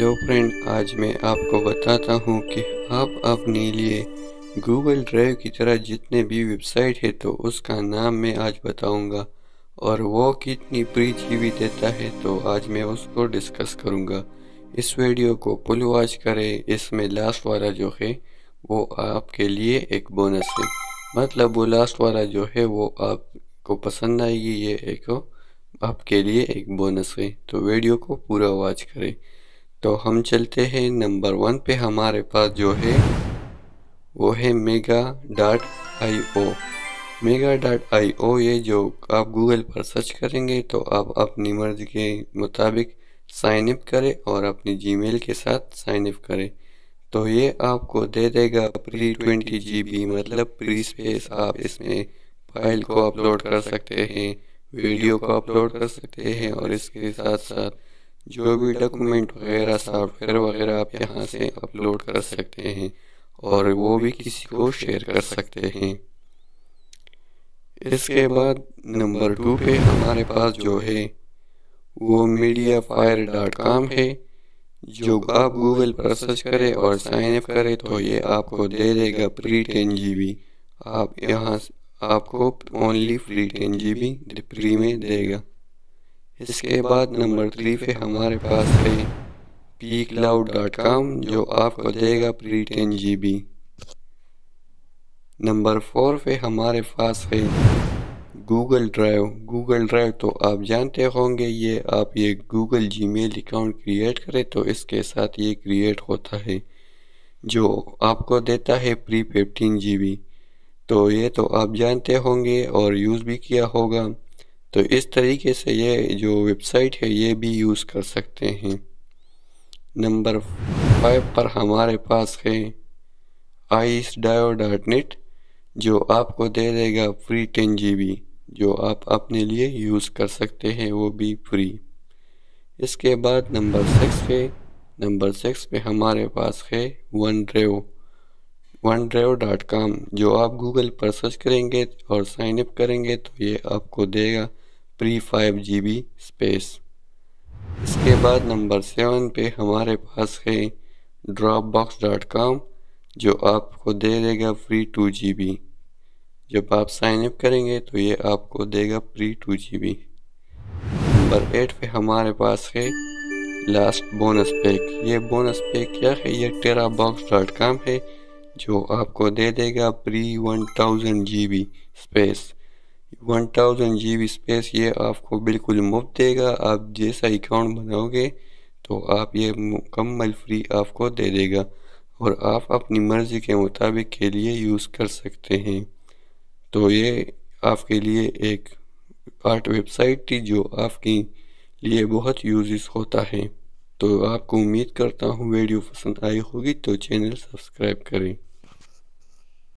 Hello friend, आज मैं आपको बताता हूँ कि आप अपने लिए गूगल ड्राइव की तरह जितने भी वेबसाइट है तो उसका नाम मैं आज बताऊँगा और वो कितनी फ्री जीबी देता है तो आज मैं उसको डिस्कस करूँगा। इस वीडियो को फुल वॉच करें। इसमें लास्ट वाला जो है वो आपके लिए एक बोनस है, मतलब वो लास्ट वाला जो है वो आपको पसंद आएगी, ये एक आपके लिए एक बोनस है। तो वीडियो को पूरा वॉच करें। तो हम चलते हैं नंबर 1 पे। हमारे पास जो है वो है mega.io। mega.io ये जो आप गूगल पर सर्च करेंगे तो आप अपनी मर्जी के मुताबिक साइन अप करें और अपनी जीमेल के साथ साइन अप करें। तो ये आपको दे देगा फ्री 20 GB, मतलब फ्री स्पेस। आप इसमें फाइल को अपलोड कर सकते हैं, वीडियो को अपलोड कर सकते हैं और इसके साथ साथ जो भी डॉक्यूमेंट वगैरह सॉफ्टवेयर वगैरह आप यहाँ से अपलोड कर सकते हैं और वो भी किसी को शेयर कर सकते हैं। इसके बाद नंबर 2 पे हमारे पास जो है वो mediafire.com है। जो आप गूगल पर सर्च करें और साइन अप करें तो ये आपको दे देगा फ्री 10 GB। आप यहाँ आपको ओनली फ्री 10 GB फ्री में देगा। इसके बाद नंबर 3 पे हमारे पास है pcloud.com जो आपको देगा फ्री 10 GB। नंबर 4 पे हमारे पास है गूगल ड्राइव। गूगल ड्राइव तो आप जानते होंगे, ये आप ये गूगल जीमेल अकाउंट क्रिएट करें तो इसके साथ ये क्रिएट होता है, जो आपको देता है फ्री 15 GB। तो ये तो आप जानते होंगे और यूज़ भी किया होगा। तो इस तरीके से ये जो वेबसाइट है ये भी यूज़ कर सकते हैं। नंबर 5 पर हमारे पास है icedio.net जो आपको दे देगा फ्री 10 GB, जो आप अपने लिए यूज़ कर सकते हैं, वो भी फ्री। इसके बाद नंबर 6 पे हमारे पास है OneDrive.com जो आप गूगल पर सर्च करेंगे और साइन अप करेंगे तो ये आपको देगा फ्री 5 GB स्पेस। इसके बाद नंबर 7 पे हमारे पास है Dropbox.com जो आपको दे देगा फ्री 2 GB। जब आप साइन अप करेंगे तो ये आपको देगा फ्री 2 GB। नंबर 8 पे हमारे पास है लास्ट बोनस पैक। ये बोनस पैक क्या है? ये Terabox.com है जो आपको दे देगा free 1000 GB space. 1000 GB space ये आपको बिल्कुल मुफ्त देगा। आप जैसा अकाउंट बनाओगे तो आप ये मुकम्मल फ्री आपको दे देगा और आप अपनी मर्ज़ी के मुताबिक के लिए यूज़ कर सकते हैं। तो ये आपके लिए एक आर्ट वेबसाइट थी जो आपके लिए बहुत यूज़ होता है। तो आपको उम्मीद करता हूँ वीडियो पसंद आई होगी, तो चैनल सब्सक्राइब करें।